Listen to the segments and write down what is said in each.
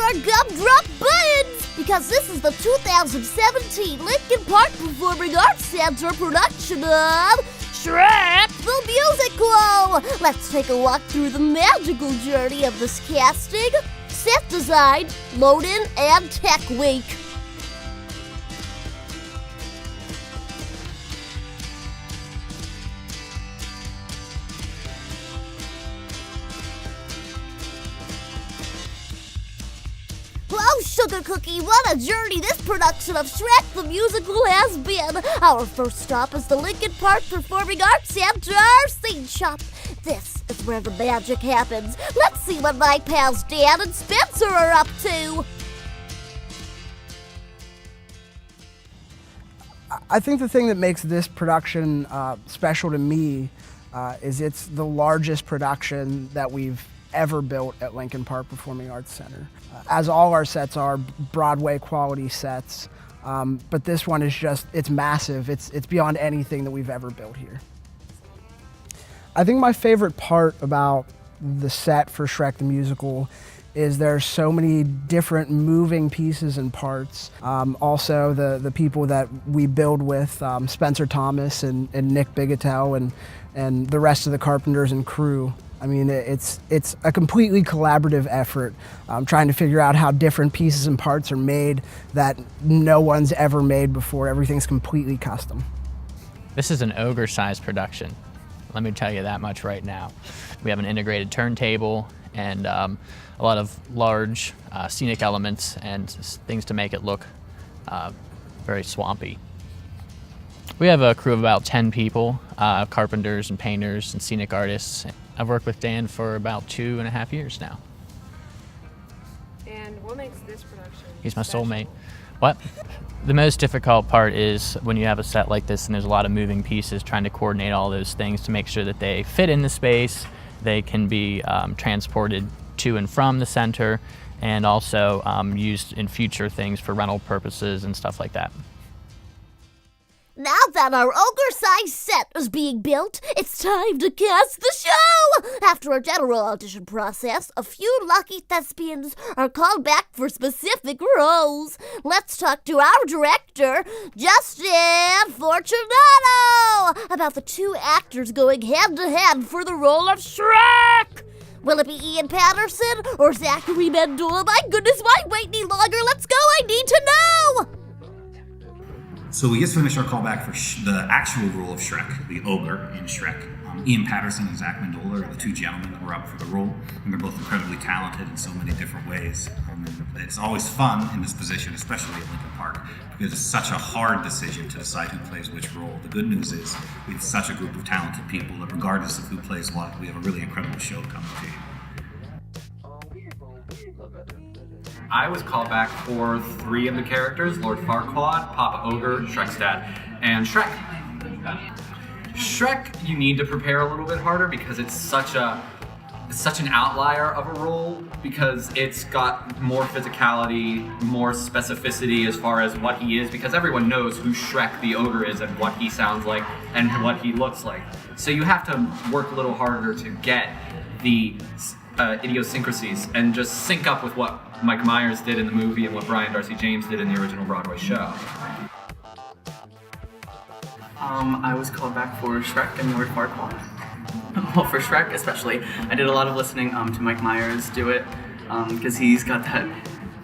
our gumdrop buttons, because this is the 2017 Lincoln Park Performing Arts Center production of Shrek the Musical. Let's take a walk through the magical journey of this casting, set design, load-in, and tech week. Oh, Sugar Cookie, what a journey this production of Shrek the Musical has been. Our first stop is the Lincoln Park Performing Arts Center scene shop. This is where the magic happens. Let's see what my pals Dan and Spencer are up to. I think the thing that makes this production special to me is it's the largest production that we've ever built at Lincoln Park Performing Arts Center. As all our sets are Broadway quality sets, but this one is just, it's massive. It's beyond anything that we've ever built here. I think my favorite part about the set for Shrek the Musical is there's so many different moving pieces and parts. Also the people that we build with, Spencer Thomas and Nick Bigetel and the rest of the carpenters and crew. I mean, it's a completely collaborative effort, trying to figure out how different pieces and parts are made that no one's ever made before. Everything's completely custom. This is an ogre-sized production. Let me tell you that much right now. We have an integrated turntable and a lot of large scenic elements and things to make it look very swampy. We have a crew of about 10 people, carpenters and painters and scenic artists. I've worked with Dan for about 2.5 years now. And what makes this production He's my special? soulmate. What? The most difficult part is when you have a set like this and there's a lot of moving pieces, trying to coordinate all those things to make sure that they fit in the space, they can be transported to and from the center, and also used in future things for rental purposes and stuff like that. Now that our ogre-sized set is being built, it's time to cast the show! After a general audition process, a few lucky thespians are called back for specific roles. Let's talk to our director, Justin Fortunato, about the two actors going head-to-head for the role of Shrek. Will it be Ian Patterson or Zachary Mendola? My goodness, why wait any longer? Let's go, I need to know! So we just finished our callback for the actual role of Shrek, the ogre in Shrek. Ian Patterson and Zach Mendola are the two gentlemen that were up for the role, and they're both incredibly talented in so many different ways. It's always fun in this position, especially at Lincoln Park, because it's such a hard decision to decide who plays which role. The good news is we have such a group of talented people that regardless of who plays what, we have a really incredible show coming to you. I was called back for 3 of the characters, Lord Farquaad, Papa Ogre, Shrek's dad, and Shrek. Shrek, you need to prepare a little bit harder because it's such an outlier of a role, because it's got more physicality, more specificity as far as what he is, because everyone knows who Shrek the Ogre is and what he sounds like and what he looks like. So you have to work a little harder to get the idiosyncrasies and just sync up with what Mike Myers did in the movie and what Brian Darcy James did in the original Broadway show. I was called back for Shrek and Lord Farquaad. Well, for Shrek especially, I did a lot of listening to Mike Myers do it, because he's got that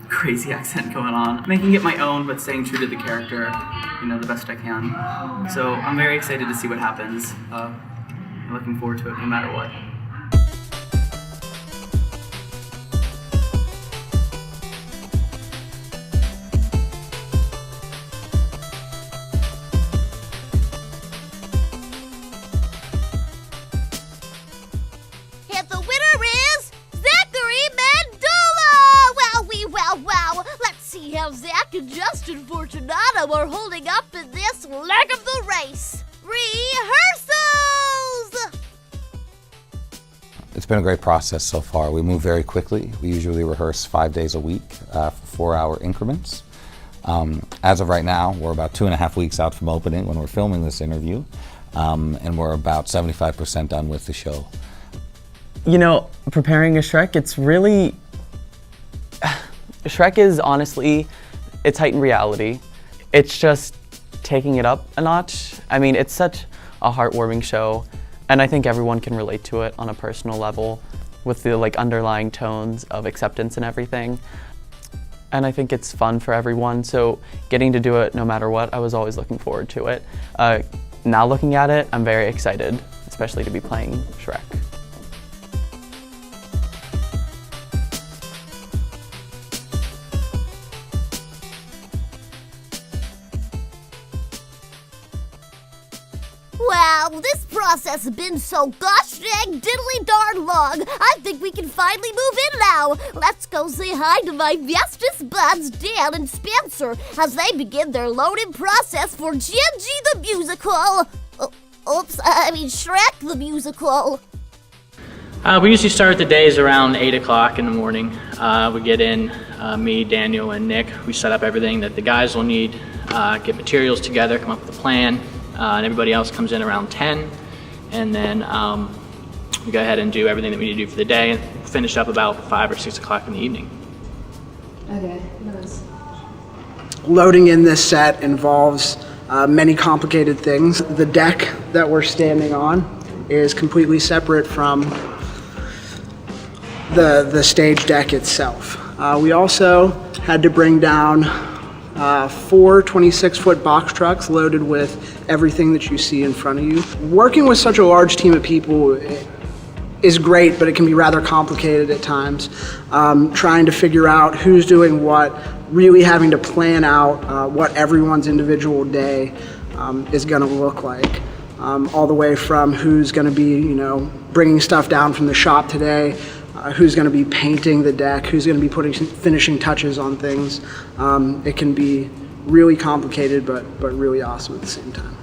crazy accent going on. Making it my own, but staying true to the character, the best I can. So I'm very excited to see what happens. I'm looking forward to it no matter what. Zach and Justin Fortunato are holding up in this leg of the race. Rehearsals! It's been a great process so far. We move very quickly. We usually rehearse 5 days a week for 4-hour increments. As of right now, we're about 2.5 weeks out from opening when we're filming this interview, and we're about 75% done with the show. Preparing a Shrek, it's really, Shrek is honestly, it's heightened reality. It's just taking it up a notch. I mean, it's such a heartwarming show, and I think everyone can relate to it on a personal level with the underlying tones of acceptance and everything. And I think it's fun for everyone, so getting to do it no matter what, I was always looking forward to it. Now looking at it, I'm very excited, especially to be playing Shrek. Wow, this process has been so gosh dang diddly darn long. I think we can finally move in now. Let's go say hi to my bestest buds, Dan and Spencer, as they begin their loading process for Gingy the Musical. Shrek the Musical. We usually start the days around 8 o'clock in the morning. We get in, me, Daniel, and Nick. We set up everything that the guys will need, get materials together, come up with a plan. And everybody else comes in around 10, and then we go ahead and do everything that we need to do for the day and finish up about 5 or 6 o'clock in the evening. Okay, nice. Loading in this set involves many complicated things. The deck that we're standing on is completely separate from the stage deck itself. We also had to bring down 4 26-foot box trucks loaded with everything that you see in front of you. Working with such a large team of people is great, but it can be rather complicated at times. Trying to figure out who's doing what, really having to plan out what everyone's individual day is going to look like. All the way from who's going to be, bringing stuff down from the shop today, who's going to be painting the deck, who's going to be putting finishing touches on things. It can be really complicated, but really awesome at the same time.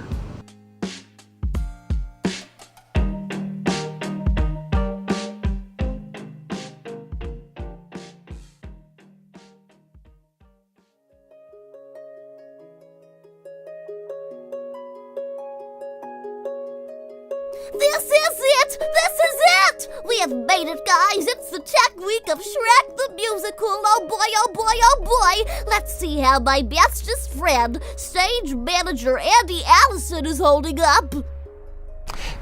This is it! This is it! We have made it, guys! It's the tech week of Shrek the Musical! Oh boy, oh boy, oh boy! Let's see how my bestest friend, stage manager Andy Allison, is holding up.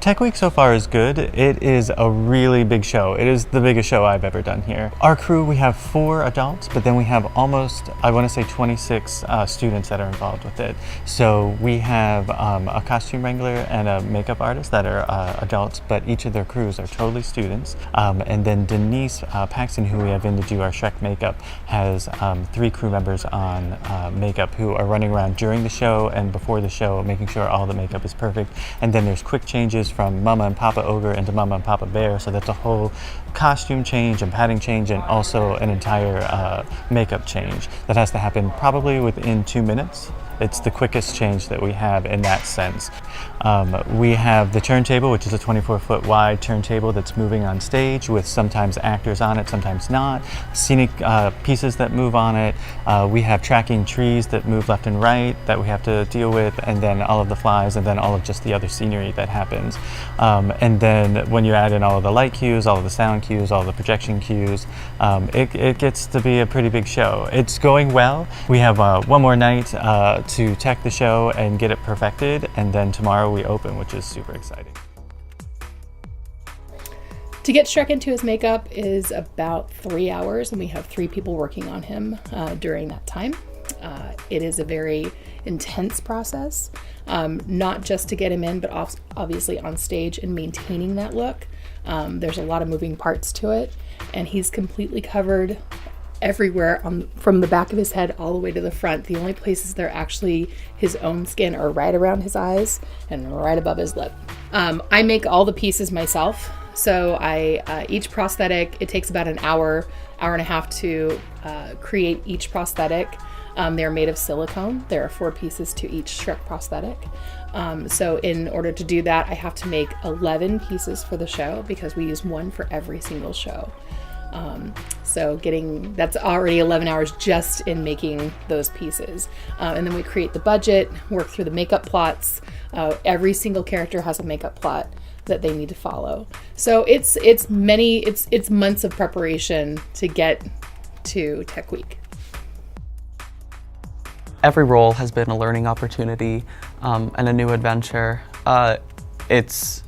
Tech Week so far is good. It is a really big show. It is the biggest show I've ever done here. Our crew, we have 4 adults, but then we have almost, I want to say 26 students that are involved with it. So we have a costume wrangler and a makeup artist that are adults, but each of their crews are totally students. And then Denise Paxton, who we have in to do our Shrek makeup, has 3 crew members on makeup who are running around during the show and before the show, making sure all the makeup is perfect. And then there's quick changes from Mama and Papa Ogre into Mama and Papa Bear, so that's a whole costume change and padding change and also an entire makeup change that has to happen probably within 2 minutes. It's the quickest change that we have in that sense. We have the turntable, which is a 24-foot wide turntable that's moving on stage with sometimes actors on it, sometimes not. Scenic pieces that move on it. We have tracking trees that move left and right that we have to deal with, and then all of the flies, and then all of just the other scenery that happens. And then when you add in all of the light cues, all of the sound cues, all of the projection cues, it gets to be a pretty big show. It's going well. We have one more night to tech the show and get it perfected, and then tomorrow we open, which is super exciting. To get Shrek into his makeup is about 3 hours, and we have 3 people working on him during that time. It is a very intense process, not just to get him in, but obviously on stage and maintaining that look. There's a lot of moving parts to it, and he's completely covered everywhere from the back of his head all the way to the front. The only places that are actually his own skin are right around his eyes and right above his lip. I make all the pieces myself, so each prosthetic, it takes about an hour and a half to create each prosthetic. They're made of silicone. There are 4 pieces to each Shrek prosthetic. So in order to do that, I have to make 11 pieces for the show because we use 1 for every single show. So that's already 11 hours just in making those pieces. And then we create the budget, work through the makeup plots. Every single character has a makeup plot that they need to follow. So it's months of preparation to get to Tech Week. every role has been a learning opportunity and a new adventure. It's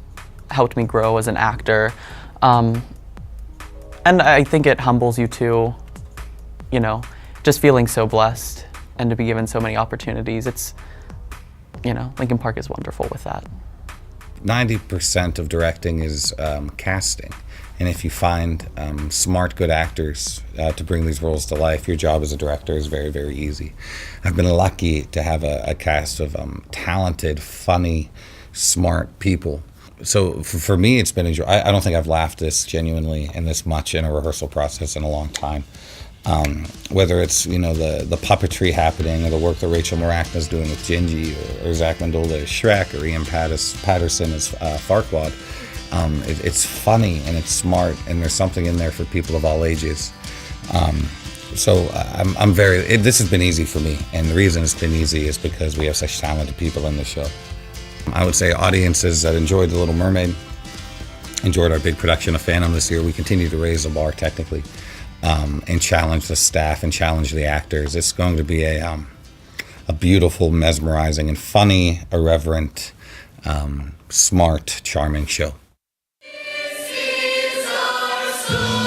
helped me grow as an actor. And I think it humbles you too, you know, just feeling so blessed and to be given so many opportunities. It's, you know, Lincoln Park is wonderful with that. 90% of directing is casting. And if you find smart, good actors to bring these roles to life, your job as a director is very, very easy. I've been lucky to have a cast of talented, funny, smart people. So for me, it's been enjoyable. I don't think I've laughed this genuinely and this much in a rehearsal process in a long time. Whether it's, you know, the puppetry happening or the work that Rachel Marachna's doing with Gingy or Zach Mendola as Shrek or Ian Patterson as Farquaad. It's funny and it's smart, and there's something in there for people of all ages. So I'm very, this has been easy for me, and the reason it's been easy is because we have such talented people in the show. I would say audiences that enjoyed The Little Mermaid, enjoyed our big production of Phantom this year. We continue to raise the bar technically, and challenge the staff and challenge the actors. It's going to be a beautiful, mesmerizing, and funny, irreverent, smart, charming show. This is our story.